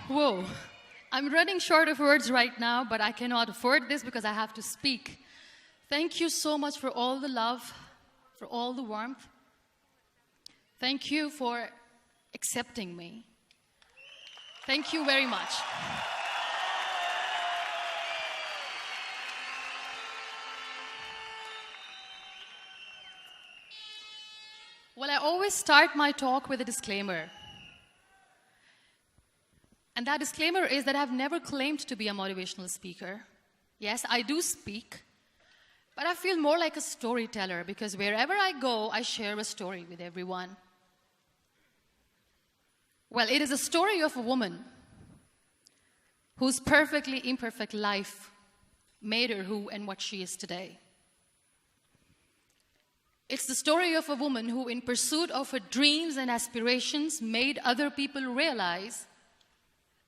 Whoa. I'm running short of words right now, but I cannot afford this because I have to speak. Thank you so much for all the love, for all the warmth. Thank you for accepting me. Thank you very much. Well, I always start my talk with a disclaimer. And that disclaimer is that I've never claimed to be a motivational speaker. Yes, I do speak, but I feel more like a storyteller because wherever I go, I share a story with everyone. Well, it is a story of a woman whose perfectly imperfect life made her who and what she is today. It's the story of a woman who, in pursuit of her dreams and aspirations, made other people realize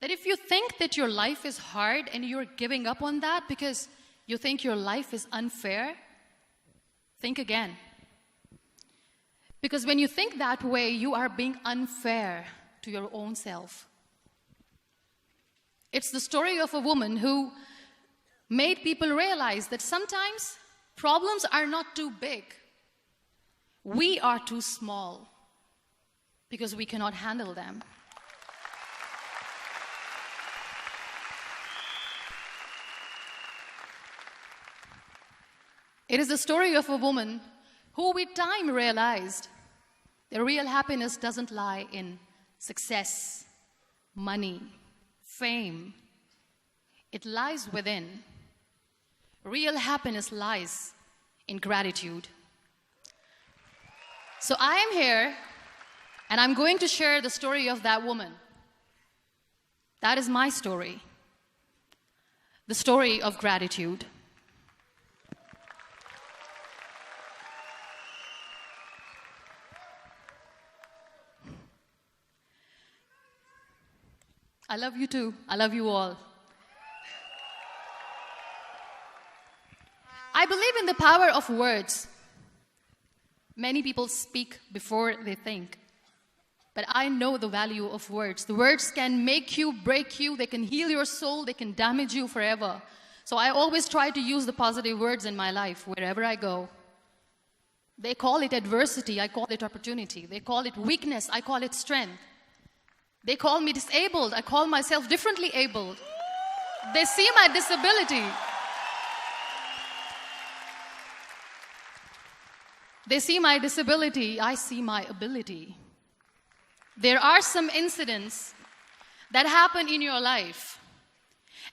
that if you think that your life is hard and you're giving up on that because you think your life is unfair, think again. Because when you think that way, you are being unfair to your own self. It's the story of a woman who made people realize that sometimes problems are not too big. We are too small because we cannot handle them. It is the story of a woman who with time realized that real happiness doesn't lie in success, money, fame. It lies within. Real happiness lies in gratitude. So I am here and I'm going to share the story of that woman. That is my story. The story of gratitude. I love you too. I love you all. I believe in the power of words. Many people speak before they think. But I know the value of words. The words can make you, break you, they can heal your soul, they can damage you forever. So I always try to use the positive words in my life wherever I go. They call it adversity, I call it opportunity. They call it weakness, I call it strength. They call me disabled. I call myself differently abled. They see my disability. They see my disability. I see my ability. There are some incidents that happen in your life,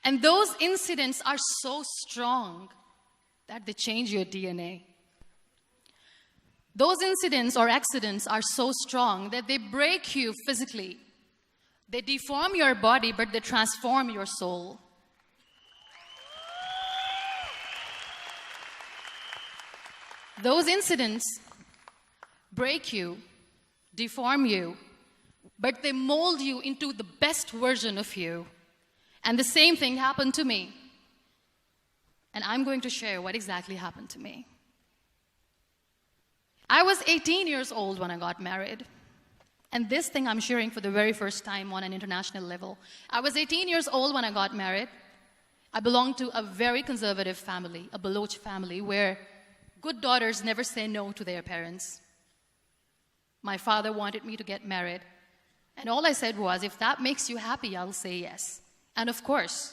and those incidents are so strong that they change your DNA. Those incidents or accidents are so strong that they break you physically. They deform your body, but they transform your soul. Those incidents break you, deform you, but they mold you into the best version of you. And the same thing happened to me. And I'm going to share what exactly happened to me. I was 18 years old when I got married. And this thing I'm sharing for the very first time on an international level. I was 18 years old when I got married. I belonged to a very conservative family, a Baloch family, where good daughters never say no to their parents. My father wanted me to get married. And all I said was, if that makes you happy, I'll say yes. And of course,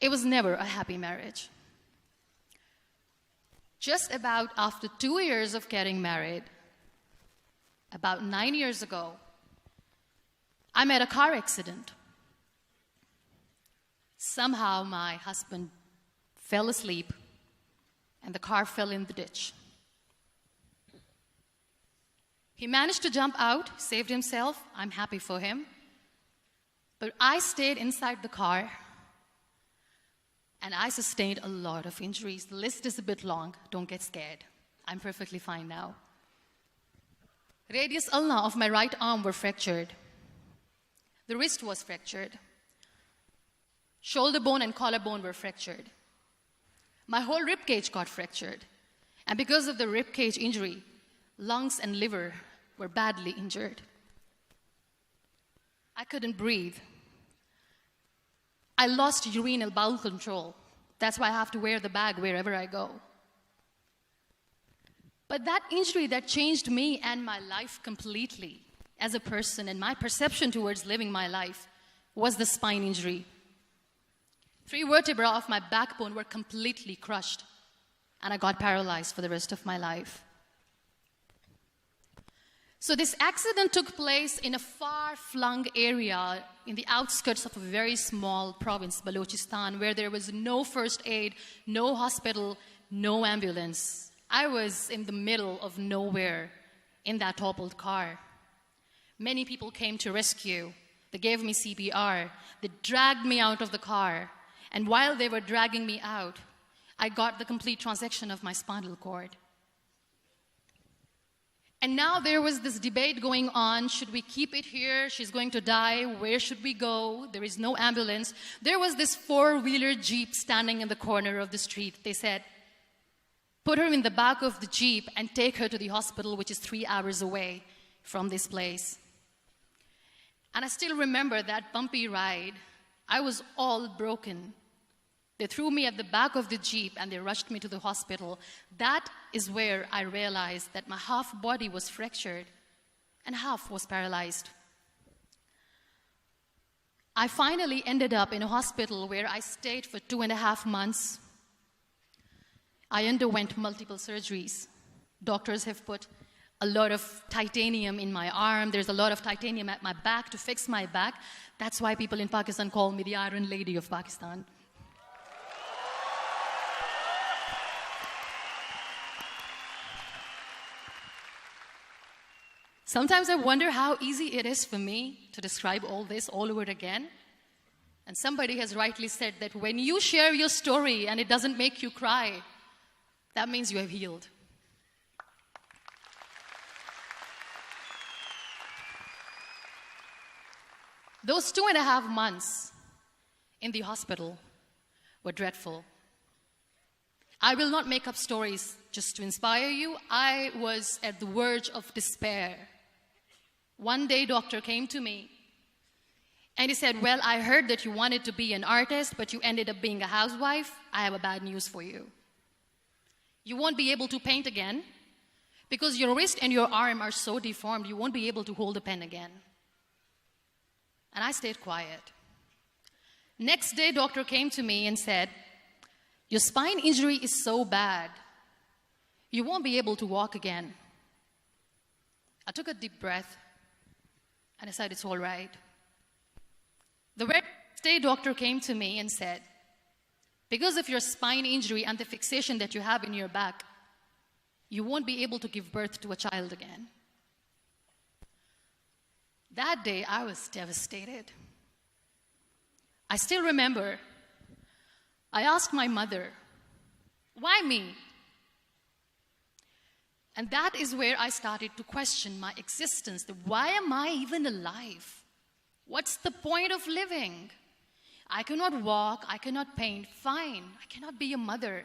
it was never a happy marriage. Just about after 2 years of getting married, about 9 years ago, I met a car accident. Somehow my husband fell asleep and the car fell in the ditch. He managed to jump out, saved himself. I'm happy for him. But I stayed inside the car and I sustained a lot of injuries. The list is a bit long. Don't get scared. I'm perfectly fine now. Radius ulna of my right arm were fractured. The wrist was fractured. Shoulder bone and collarbone were fractured. My whole rib cage got fractured. And because of the rib cage injury, lungs and liver were badly injured. I couldn't breathe. I lost urinary bowel control. That's why I have to wear the bag wherever I go. But that injury that changed me and my life completely as a person and my perception towards living my life was the spine injury. 3 vertebrae of my backbone were completely crushed, and I got paralyzed for the rest of my life. So this accident took place in a far-flung area in the outskirts of a very small province, Balochistan, where there was no first aid, no hospital, no ambulance. I was in the middle of nowhere in that toppled car. Many people came to rescue. They gave me CPR. They dragged me out of the car. And while they were dragging me out, I got the complete transection of my spinal cord. And now there was this debate going on. Should we keep it here? She's going to die. Where should we go? There is no ambulance. There was this 4-wheeler Jeep standing in the corner of the street. They said, put her in the back of the Jeep and take her to the hospital, which is 3 hours away from this place. And I still remember that bumpy ride. I was all broken. They threw me at the back of the Jeep and they rushed me to the hospital. That is where I realized that my half body was fractured and half was paralyzed. I finally ended up in a hospital where I stayed for 2.5 months. I underwent multiple surgeries. Doctors have put a lot of titanium in my arm. There's a lot of titanium at my back to fix my back. That's why people in Pakistan call me the Iron Lady of Pakistan. Sometimes I wonder how easy it is for me to describe all this all over again. And somebody has rightly said that when you share your story and it doesn't make you cry, that means you have healed. Those 2.5 months in the hospital were dreadful. I will not make up stories just to inspire you. I was at the verge of despair. One day, doctor came to me and he said, well, I heard that you wanted to be an artist, but you ended up being a housewife. I have a bad news for you. You won't be able to paint again because your wrist and your arm are so deformed, you won't be able to hold a pen again. And I stayed quiet. Next day, doctor came to me and said, your spine injury is so bad, you won't be able to walk again. I took a deep breath and I said, it's all right. The very next day, doctor came to me and said, because of your spine injury and the fixation that you have in your back, you won't be able to give birth to a child again. That day, I was devastated. I still remember, I asked my mother, why me? And that is where I started to question my existence. Why am I even alive? What's the point of living? I cannot walk, I cannot paint, fine. I cannot be a mother.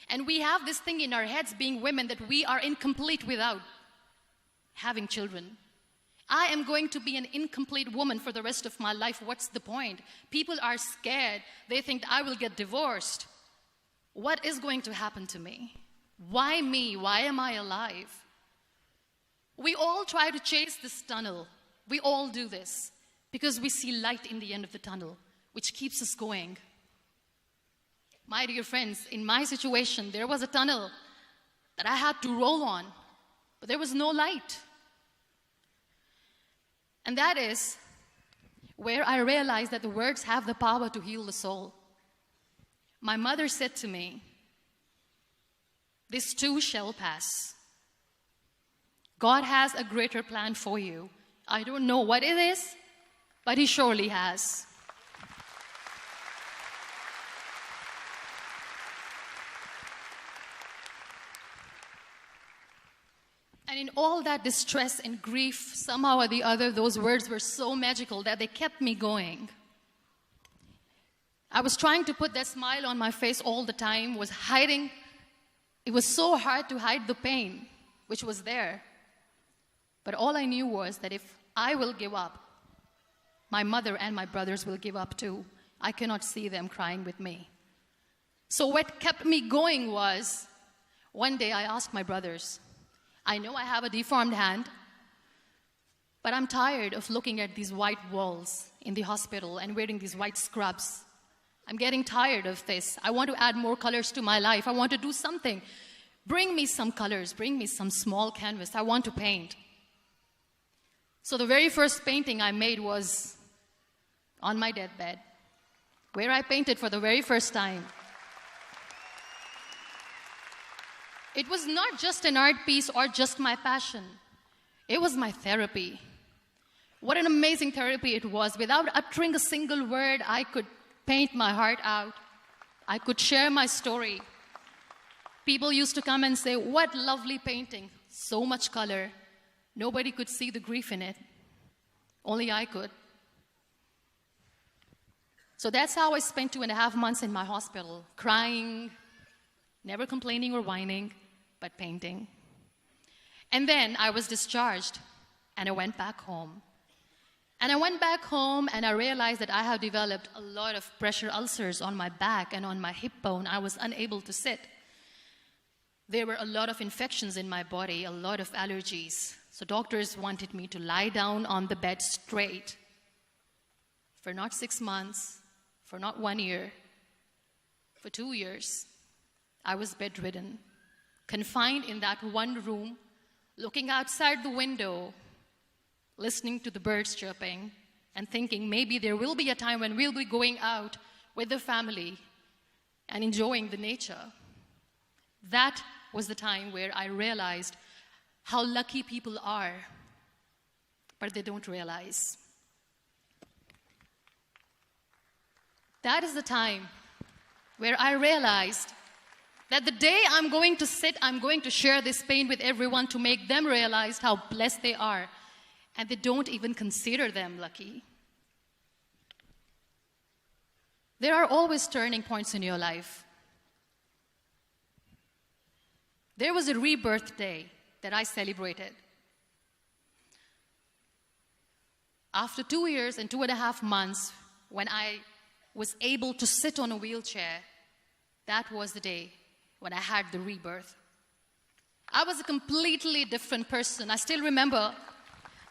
And we have this thing in our heads, being women, that we are incomplete without having children. I am going to be an incomplete woman for the rest of my life. What's the point? People are scared. They think I will get divorced. What is going to happen to me? Why me? Why am I alive? We all try to chase this tunnel. We all do this because we see light in the end of the tunnel, which keeps us going. My dear friends, in my situation, there was a tunnel that I had to roll on, but there was no light. And that is where I realized that the words have the power to heal the soul. My mother said to me, this too shall pass. God has a greater plan for you. I don't know what it is, but He surely has. And in all that distress and grief, somehow or the other, those words were so magical that they kept me going. I was trying to put that smile on my face all the time, was hiding. It was so hard to hide the pain, which was there. But all I knew was that if I will give up, my mother and my brothers will give up too. I cannot see them crying with me. So what kept me going was, one day I asked my brothers, I know I have a deformed hand, but I'm tired of looking at these white walls in the hospital and wearing these white scrubs. I'm getting tired of this. I want to add more colors to my life. I want to do something. Bring me some colors. Bring me some small canvas. I want to paint. So the very first painting I made was on my deathbed, where I painted for the very first time. It was not just an art piece or just my passion. It was my therapy. What an amazing therapy it was. Without uttering a single word, I could paint my heart out. I could share my story. People used to come and say, what lovely painting, so much color. Nobody could see the grief in it. Only I could. So that's how I spent 2.5 months in my hospital, crying, never complaining or whining, but painting. And then I was discharged, and I went back home. And I went back home, and I realized that I have developed a lot of pressure ulcers on my back and on my hip bone. I was unable to sit. There were a lot of infections in my body, a lot of allergies. So doctors wanted me to lie down on the bed straight for not 6 months, for not 1 year, for 2 years. I was bedridden, confined in that one room, looking outside the window, listening to the birds chirping, and thinking maybe there will be a time when we'll be going out with the family and enjoying the nature. That was the time where I realized how lucky people are, but they don't realize. That is the time where I realized that the day I'm going to sit, I'm going to share this pain with everyone to make them realize how blessed they are, and they don't even consider them lucky. There are always turning points in your life. There was a rebirth day that I celebrated. After 2 years and 2.5 months, when I was able to sit on a wheelchair, that was the day when I had the rebirth. I was a completely different person. I still remember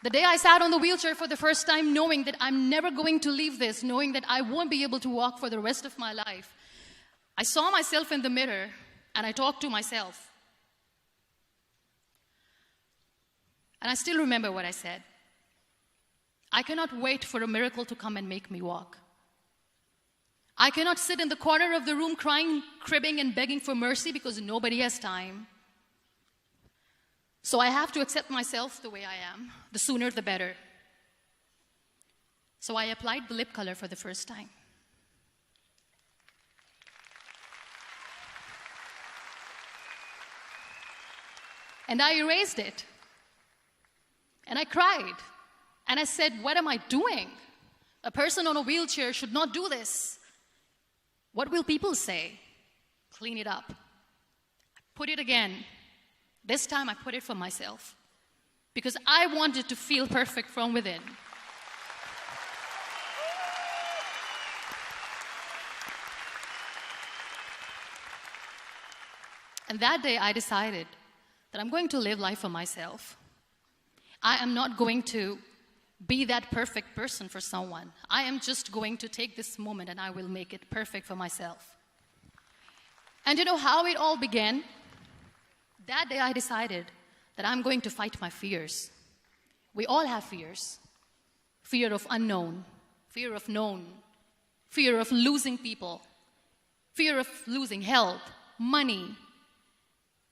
the day I sat on the wheelchair for the first time, knowing that I'm never going to leave this, knowing that I won't be able to walk for the rest of my life. I saw myself in the mirror, and I talked to myself. And I still remember what I said. I cannot wait for a miracle to come and make me walk. I cannot sit in the corner of the room crying, cribbing, and begging for mercy because nobody has time. So I have to accept myself the way I am. The sooner, the better. So I applied the lip color for the first time. And I erased it. And I cried. And I said, what am I doing? A person on a wheelchair should not do this. What will people say? Clean it up. Put it again. This time I put it for myself. Because I wanted to feel perfect from within. And that day I decided that I'm going to live life for myself. I am not going to be that perfect person for someone. I am just going to take this moment and I will make it perfect for myself. And you know how it all began? That day I decided that I'm going to fight my fears. We all have fears. Fear of unknown, fear of known, fear of losing people, fear of losing health, money.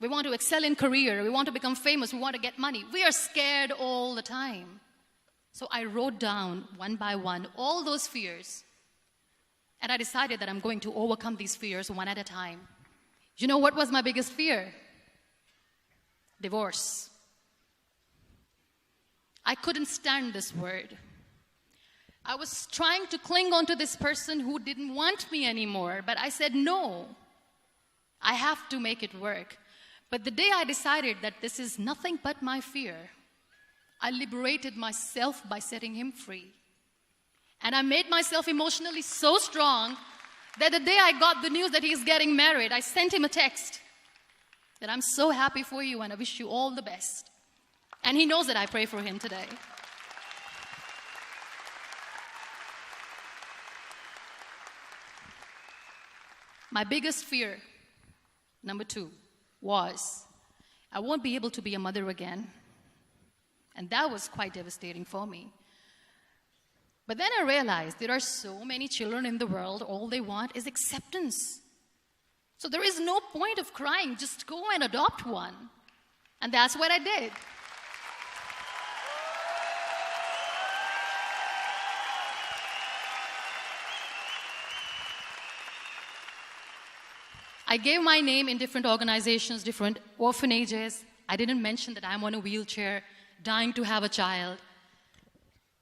We want to excel in career, we want to become famous, we want to get money. We are scared all the time. So I wrote down one by one all those fears. And I decided that I'm going to overcome these fears one at a time. You know what was my biggest fear? Divorce. I couldn't stand this word. I was trying to cling on to this person who didn't want me anymore, but I said no. I have to make it work. But the day I decided that this is nothing but my fear, I liberated myself by setting him free. And I made myself emotionally so strong that the day I got the news that he's getting married, I sent him a text that I'm so happy for you and I wish you all the best. And he knows that I pray for him today. My biggest fear, number 2, was I won't be able to be a mother again. And that was quite devastating for me. But then I realized there are so many children in the world, all they want is acceptance. So there is no point of crying, just go and adopt one. And that's what I did. I gave my name in different organizations, different orphanages. I didn't mention that I'm on a wheelchair, dying to have a child.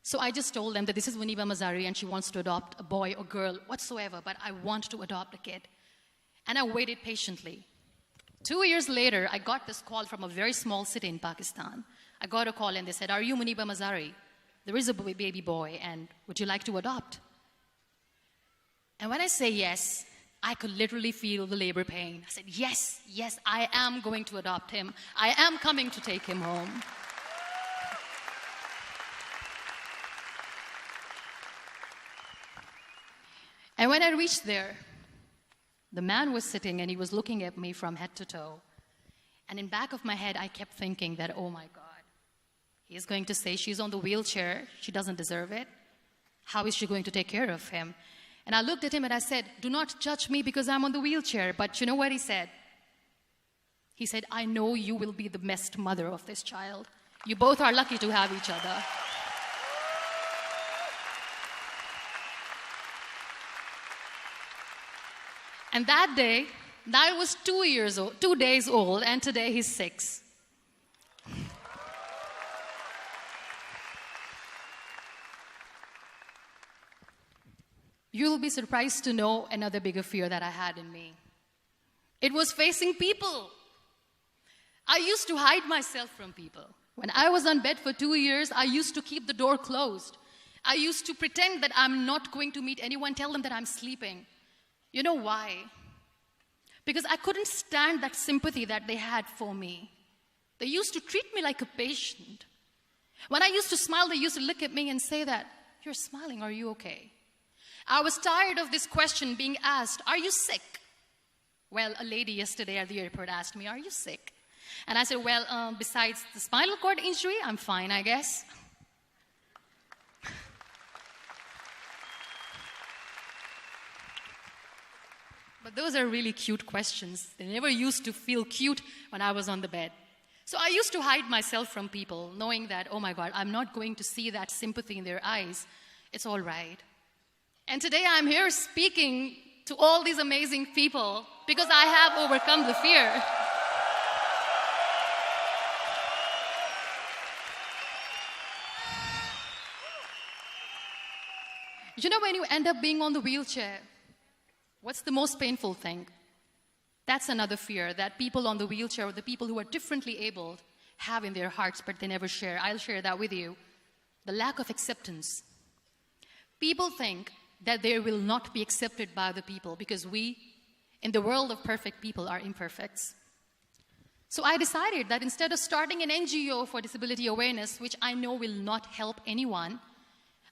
So I just told them that this is MUNIBA Mazari and she wants to adopt a boy or girl, whatsoever, but I want to adopt a kid. And I waited patiently. 2 years later, I got this call from a very small city in Pakistan. I got a call and they said, "Are you MUNIBA Mazari? There is a baby boy and would you like to adopt?" And when I say yes, I could literally feel the labor pain. I said, yes, I am going to adopt him. I am coming to take him home. And when I reached there, the man was sitting and he was looking at me from head to toe. And in back of my head, I kept thinking that, oh my God, he's going to say she's on the wheelchair, she doesn't deserve it. How is she going to take care of him? And I looked at him and I said, "Do not judge me because I'm on the wheelchair." But you know what he said? He said, "I know you will be the best mother of this child. You both are lucky to have each other." And that day, I was 2 days old, and today he's 6. You'll be surprised to know another bigger fear that I had in me. It was facing people. I used to hide myself from people. When I was on bed for 2 years, I used to keep the door closed. I used to pretend that I'm not going to meet anyone, tell them that I'm sleeping. You know why? Because I couldn't stand that sympathy that they had for me. They used to treat me like a patient. When I used to smile, they used to look at me and say that, "You're smiling, are you okay?" I was tired of this question being asked, "Are you sick?" Well, a lady yesterday at the airport asked me, "Are you sick?" And I said, "Well, besides the spinal cord injury, I'm fine, I guess." But those are really cute questions. They never used to feel cute when I was on the bed. So I used to hide myself from people, knowing that, oh my God, I'm not going to see that sympathy in their eyes. It's all right. And today I'm here speaking to all these amazing people because I have overcome the fear. You know, when you end up being on the wheelchair, what's the most painful thing? That's another fear that people on the wheelchair or the people who are differently abled have in their hearts, but they never share. I'll share that with you. The lack of acceptance. People think that they will not be accepted by the people because we, in the world of perfect people, are imperfects. So I decided that instead of starting an NGO for disability awareness, which I know will not help anyone,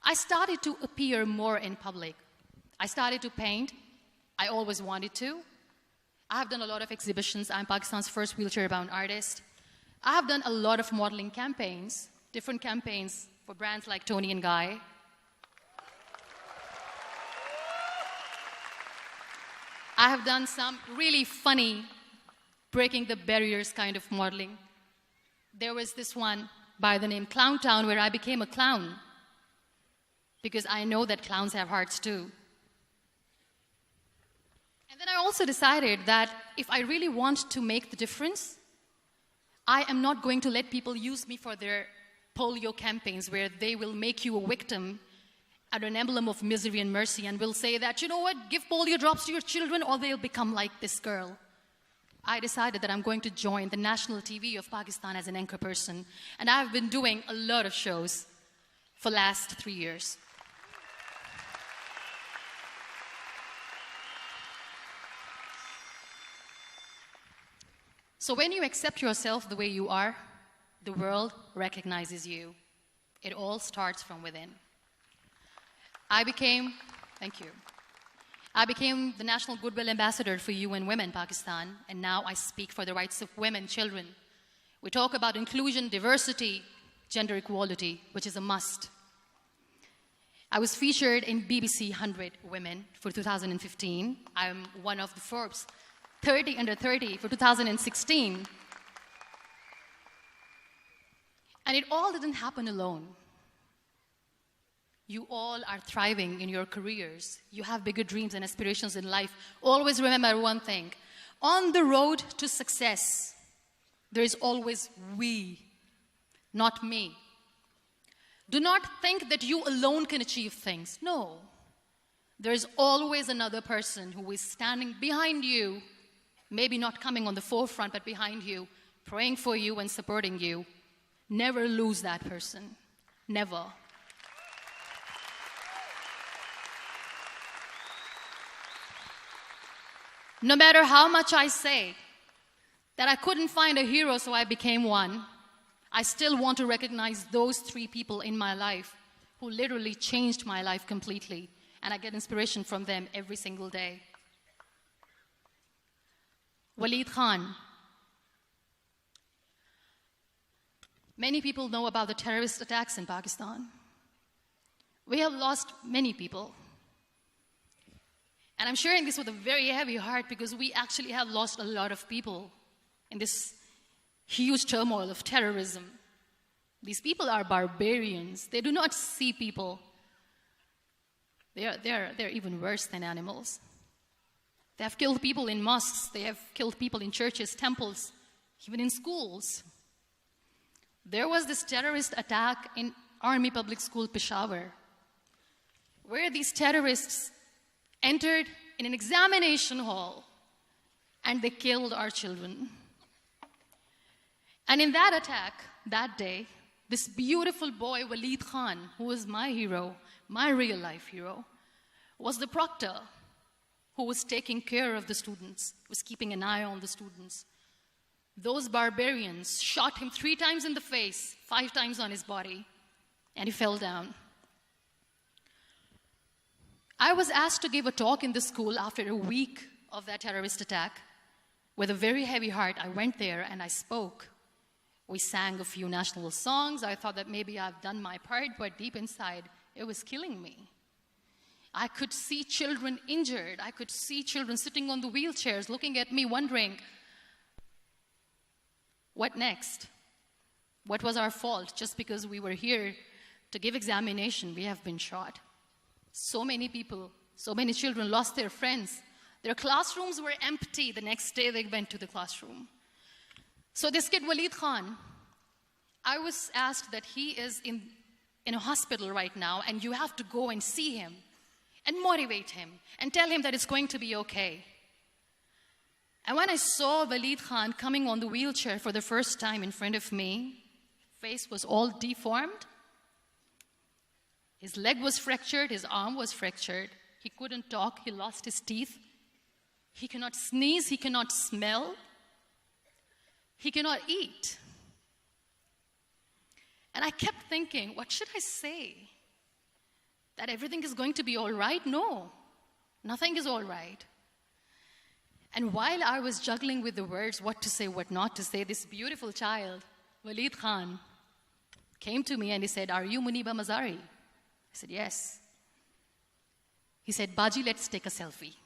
I started to appear more in public. I started to paint. I always wanted to. I have done a lot of exhibitions. I'm Pakistan's first wheelchair-bound artist. I have done a lot of modeling campaigns, different campaigns for brands like Tony and Guy. I have done some really funny, breaking the barriers kind of modeling. There was this one by the name Clown Town where I became a clown because I know that clowns have hearts too. And then I also decided that if I really want to make the difference, I am not going to let people use me for their polio campaigns where they will make you a victim and an emblem of misery and mercy and will say that, you know what, give polio drops to your children or they'll become like this girl. I decided that I'm going to join the national TV of Pakistan as an anchor person. And I've been doing a lot of shows for the last 3 years. So when you accept yourself the way you are, the world recognizes you. It all starts from within. Thank you. I became the National Goodwill Ambassador for UN Women Pakistan, and now I speak for the rights of women, children. We talk about inclusion, diversity, gender equality, which is a must. I was featured in BBC 100 Women for 2015. I'm one of the Forbes 30 under 30 for 2016. And it all didn't happen alone. You all are thriving in your careers. You have bigger dreams and aspirations in life. Always remember one thing. On the road to success, there is always we, not me. Do not think that you alone can achieve things. No. There is always another person who is standing behind you, maybe not coming on the forefront, but behind you, praying for you and supporting you. Never lose that person. Never. No matter how much I say that I couldn't find a hero, so I became one, I still want to recognize those 3 people in my life who literally changed my life completely, and I get inspiration from them every single day. Waleed Khan. Many people know about the terrorist attacks in Pakistan. We have lost many people. And I'm sharing this with a very heavy heart because we actually have lost a lot of people in this huge turmoil of terrorism. These people are barbarians. They do not see people. They're even worse than animals. They have killed people in mosques. They have killed people in churches, temples, even in schools. There was this terrorist attack in Army Public School, Peshawar, where these terrorists entered in an examination hall and they killed our children. And in that attack, that day, this beautiful boy, Waleed Khan, who was my hero, my real life hero, was the proctor who was taking care of the students, was keeping an eye on the students. Those barbarians shot him 3 times in the face, 5 times on his body, and he fell down. I was asked to give a talk in the school after a week of that terrorist attack. With a very heavy heart, I went there and I spoke. We sang a few national songs. I thought that maybe I've done my part, but deep inside, it was killing me. I could see children injured. I could see children sitting on the wheelchairs, looking at me, wondering, what next? What was our fault? Just because we were here to give examination, we have been shot. So many people, so many children lost their friends. Their classrooms were empty. The next day they went to the classroom. So this kid, Waleed Khan, I was asked that he is in a hospital right now, and you have to go and see him and motivate him and tell him that it's going to be okay. And when I saw Waleed Khan coming on the wheelchair for the first time in front of me, face was all deformed. His leg was fractured, his arm was fractured. He couldn't talk, he lost his teeth. He cannot sneeze, he cannot smell. He cannot eat. And I kept thinking, what should I say? That everything is going to be all right? No, nothing is all right. And while I was juggling with the words, what to say, what not to say, this beautiful child, Waleed Khan, came to me and he said, "Are you MUNIBA Mazari?" I said, "Yes." He said, "Baji, let's take a selfie."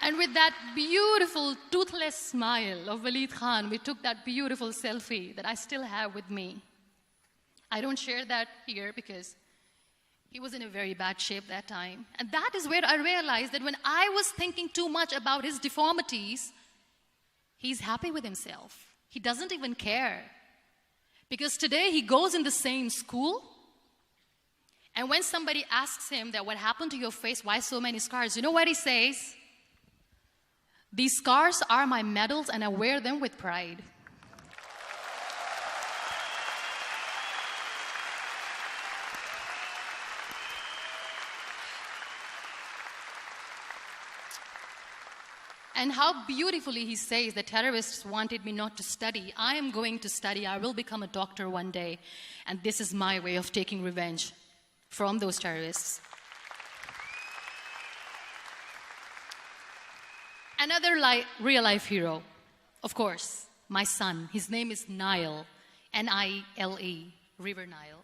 And with that beautiful, toothless smile of Waleed Khan, we took that beautiful selfie that I still have with me. I don't share that here because he was in a very bad shape that time. And that is where I realized that when I was thinking too much about his deformities, he's happy with himself. He doesn't even care. Because today he goes in the same school, and when somebody asks him that what happened to your face, why so many scars, you know what he says? "These scars are my medals and I wear them with pride." And how beautifully he says the terrorists wanted me not to study. I am going to study. I will become a doctor one day. And this is my way of taking revenge from those terrorists. Another real-life hero, of course, my son. His name is Nile, N-I-L-E, River Nile.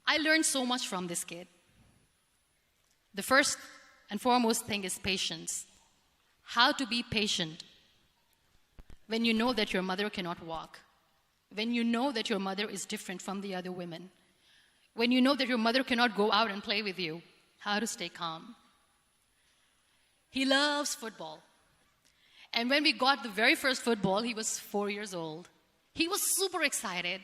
I learned so much from this kid. The first and foremost thing is patience. How to be patient when you know that your mother cannot walk, when you know that your mother is different from the other women, when you know that your mother cannot go out and play with you, how to stay calm. He loves football. And when we got the very first football, he was 4 years old. He was super excited.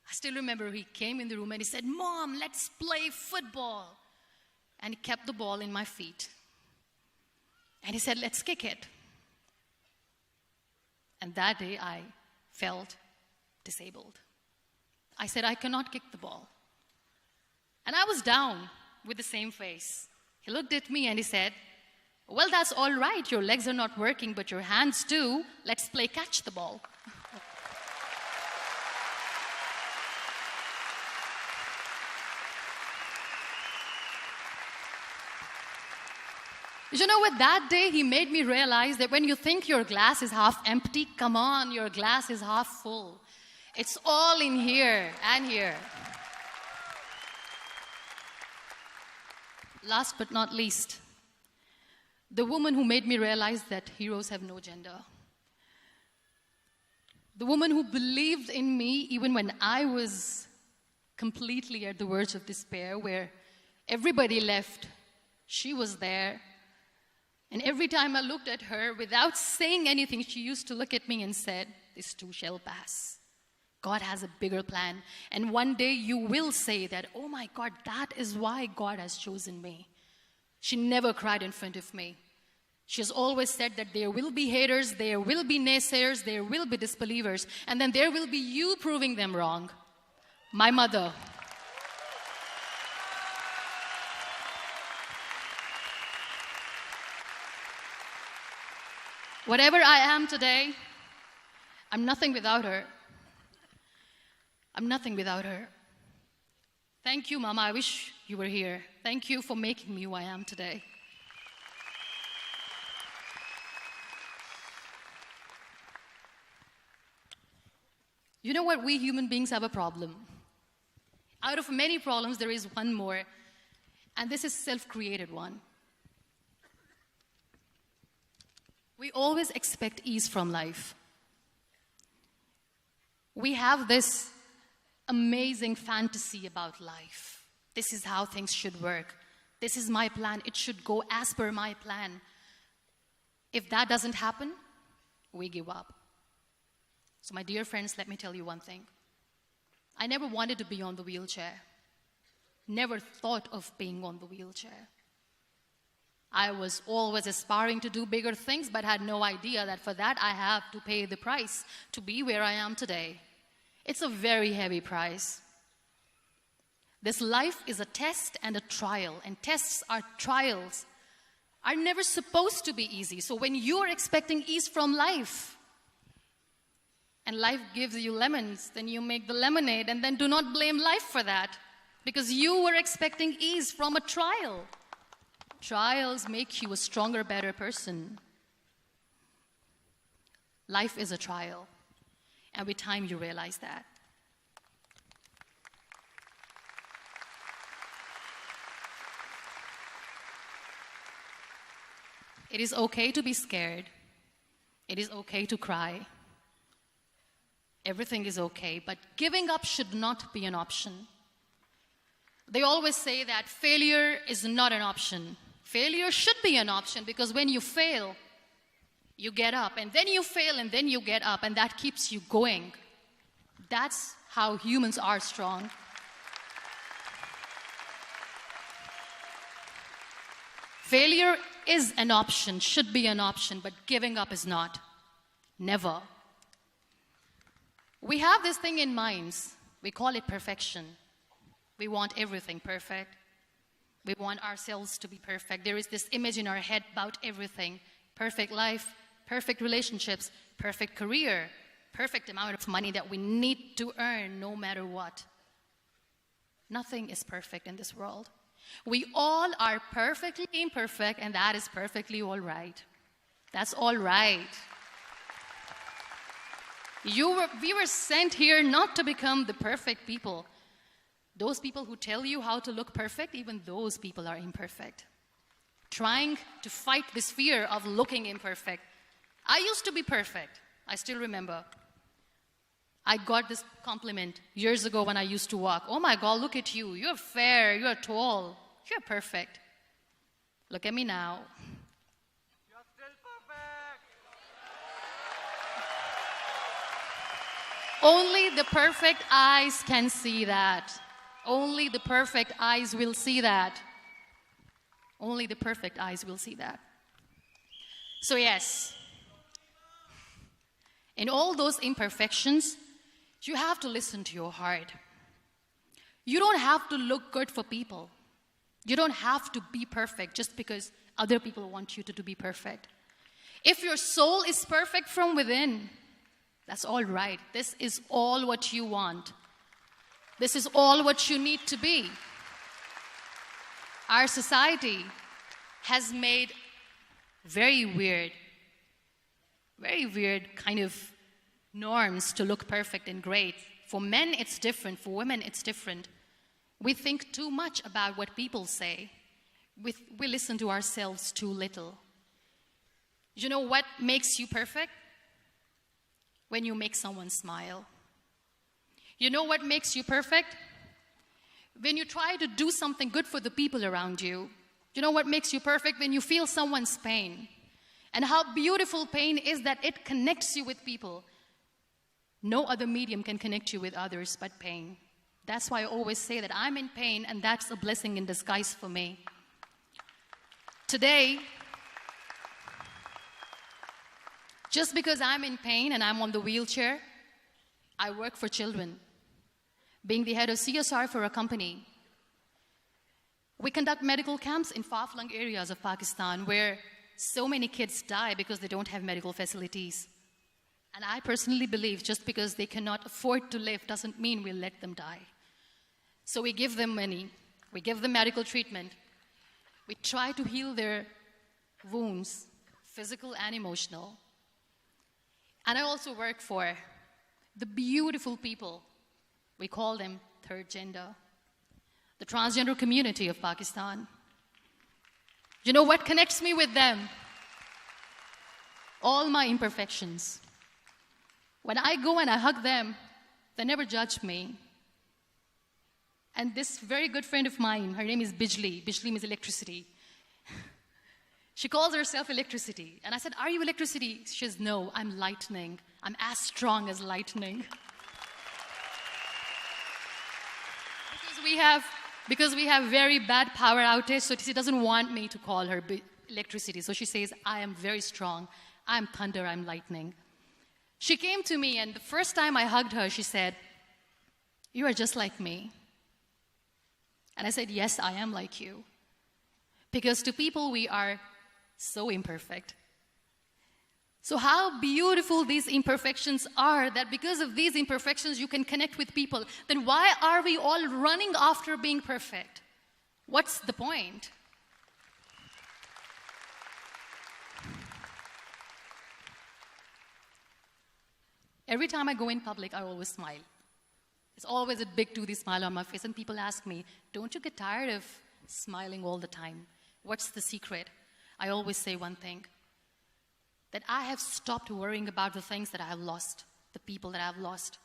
I still remember he came in the room and he said, "Mom, let's play football." And he kept the ball in my feet. And he said, "Let's kick it." And that day I felt disabled. I said, "I cannot kick the ball." And I was down with the same face. He looked at me and he said, "Well, that's all right. Your legs are not working, but your hands do. Let's play catch the ball." You know what? That day he made me realize that when you think your glass is half empty, come on, your glass is half full. It's all in here and here. Last but not least, the woman who made me realize that heroes have no gender. The woman who believed in me even when I was completely at the verge of despair, where everybody left, she was there. And every time I looked at her, without saying anything, she used to look at me and said, "This too shall pass. God has a bigger plan. And one day you will say that, oh my God, that is why God has chosen me." She never cried in front of me. She has always said that there will be haters, there will be naysayers, there will be disbelievers, and then there will be you proving them wrong. My mother. Whatever I am today, I'm nothing without her. I'm nothing without her. Thank you, Mama. I wish you were here. Thank you for making me who I am today. You know what? We human beings have a problem. Out of many problems, there is one more, and this is a self-created one. We always expect ease from life. We have this amazing fantasy about life. This is how things should work. This is my plan. It should go as per my plan. If that doesn't happen, we give up. So my dear friends, let me tell you one thing. I never wanted to be on the wheelchair. Never thought of being on the wheelchair. I was always aspiring to do bigger things, but had no idea that for that I have to pay the price to be where I am today. It's a very heavy price. This life is a test and a trial, and tests are trials are never supposed to be easy. So when you're expecting ease from life, and life gives you lemons, then you make the lemonade, and then do not blame life for that, because you were expecting ease from a trial. Trials make you a stronger, better person. Life is a trial, and with time you realize that. It is okay to be scared. It is okay to cry. Everything is okay, but giving up should not be an option. They always say that failure is not an option. Failure should be an option, because when you fail, you get up, and then you fail, and then you get up, and that keeps you going. That's how humans are strong. Failure is an option, should be an option, but giving up is not. Never. We have this thing in minds. We call it perfection. We want everything perfect. We want ourselves to be perfect. There is this image in our head about everything. Perfect life, perfect relationships, perfect career, perfect amount of money that we need to earn no matter what. Nothing is perfect in this world. We all are perfectly imperfect, and that is perfectly all right. That's all right. We were sent here not to become the perfect people. Those people who tell you how to look perfect, even those people are imperfect. Trying to fight this fear of looking imperfect. I used to be perfect. I still remember. I got this compliment years ago when I used to walk. Oh my God, look at you. You're fair, you're tall, you're perfect. Look at me now. You're still perfect. Only the perfect eyes can see that. Only the perfect eyes will see that. Only the perfect eyes will see that. So yes, in all those imperfections, you have to listen to your heart. You don't have to look good for people. You don't have to be perfect just because other people want you to be perfect. If your soul is perfect from within, that's all right. This is all what you want. This is all what you need to be. Our society has made very weird kind of norms to look perfect and great. For men, it's different. For women, it's different. We think too much about what people say. We listen to ourselves too little. You know what makes you perfect? When you make someone smile. You know what makes you perfect? When you try to do something good for the people around you. You know what makes you perfect? When you feel someone's pain. And how beautiful pain is that it connects you with people. No other medium can connect you with others but pain. That's why I always say that I'm in pain, and that's a blessing in disguise for me. Today, just because I'm in pain and I'm on the wheelchair, I work for children. Being the head of CSR for a company, we conduct medical camps in far-flung areas of Pakistan where so many kids die because they don't have medical facilities. And I personally believe just because they cannot afford to live doesn't mean we'll let them die. So we give them money, we give them medical treatment, we try to heal their wounds, physical and emotional. And I also work for the beautiful people, we call them third gender, the transgender community of Pakistan. You know what connects me with them? All my imperfections. When I go and I hug them, they never judge me. And this very good friend of mine, her name is Bijli. Bijli means electricity. She calls herself electricity. And I said, are you electricity? She says, no, I'm lightning. I'm as strong as lightning. Because we have very bad power outage, so she doesn't want me to call her electricity. So she says, I am very strong. I'm thunder, I'm lightning. She came to me, and the first time I hugged her, she said, you are just like me. And I said, yes, I am like you. Because to people, we are so imperfect. So how beautiful these imperfections are, that because of these imperfections, you can connect with people. Then why are we all running after being perfect? What's the point? Every time I go in public, I always smile. It's always a big toothy smile on my face, and people ask me, don't you get tired of smiling all the time? What's the secret? I always say one thing, that I have stopped worrying about the things that I have lost, the people that I have lost.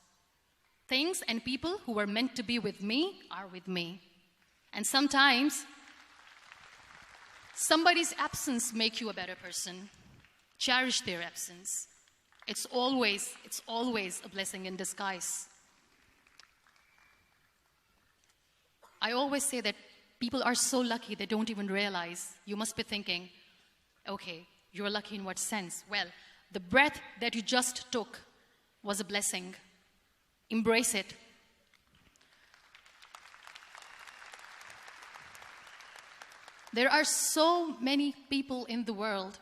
Things and people who were meant to be with me are with me. And sometimes, somebody's absence makes you a better person. Cherish their absence. It's always a blessing in disguise. I always say that people are so lucky they don't even realize. You must be thinking, okay, you're lucky in what sense? Well, the breath that you just took was a blessing. Embrace it. There are so many people in the world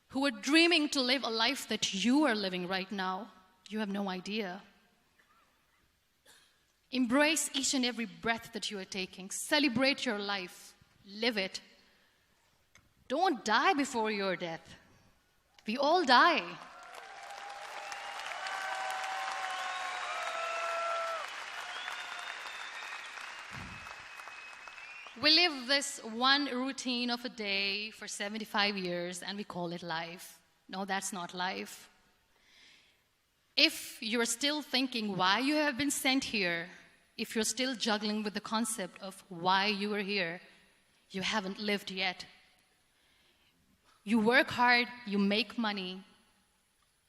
who are dreaming to live a life that you are living right now. You have no idea. Embrace each and every breath that you are taking. Celebrate your life. Live it. Don't die before your death. We all die. We live this one routine of a day for 75 years and we call it life. No, that's not life. If you're still thinking why you have been sent here, if you're still juggling with the concept of why you are here, you haven't lived yet. You work hard, you make money,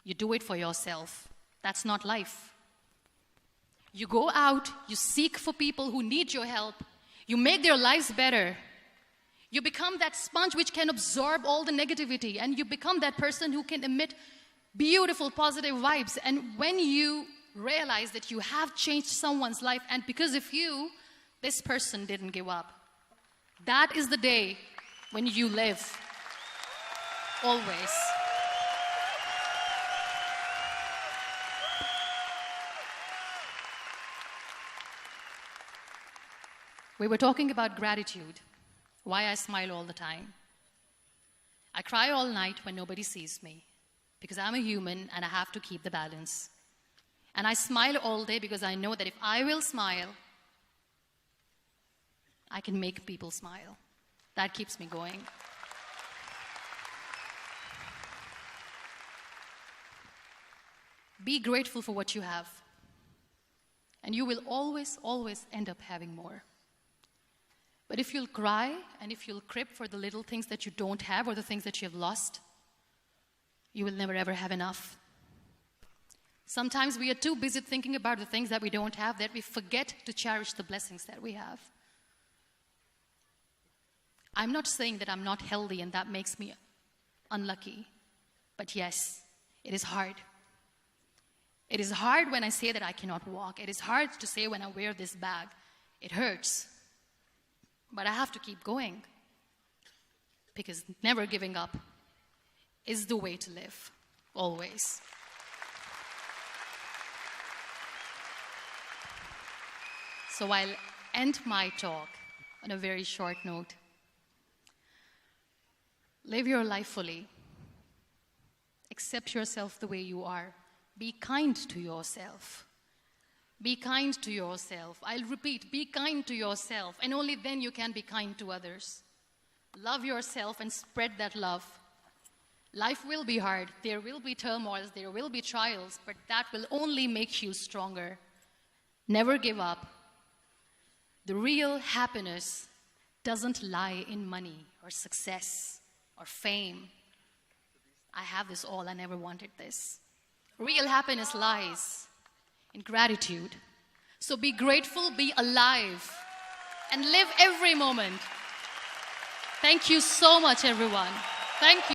you do it for yourself. That's not life. You go out, you seek for people who need your help, you make their lives better. You become that sponge which can absorb all the negativity, and you become that person who can emit beautiful, positive vibes. And when you realize that you have changed someone's life, and because of you, this person didn't give up, that is the day when you live. Always. We were talking about gratitude, why I smile all the time. I cry all night when nobody sees me, because I'm a human and I have to keep the balance. And I smile all day because I know that if I will smile, I can make people smile. That keeps me going. Be grateful for what you have, and you will always, always end up having more. But if you'll cry and if you'll crib for the little things that you don't have or the things that you have lost, you will never ever have enough. Sometimes we are too busy thinking about the things that we don't have that we forget to cherish the blessings that we have. I'm not saying that I'm not healthy and that makes me unlucky, but yes, it is hard. It is hard when I say that I cannot walk. It is hard to say when I wear this bag. It hurts. But I have to keep going, because never giving up is the way to live, always. So I'll end my talk on a very short note. Live your life fully. Accept yourself the way you are. Be kind to yourself. Be kind to yourself. I'll repeat, be kind to yourself, and only then you can be kind to others. Love yourself and spread that love. Life will be hard. There will be turmoils, there will be trials, but that will only make you stronger. Never give up. The real happiness doesn't lie in money or success or fame. I have this all, I never wanted this. Real happiness lies in gratitude. So be grateful, be alive, and live every moment. Thank you so much, everyone. Thank you.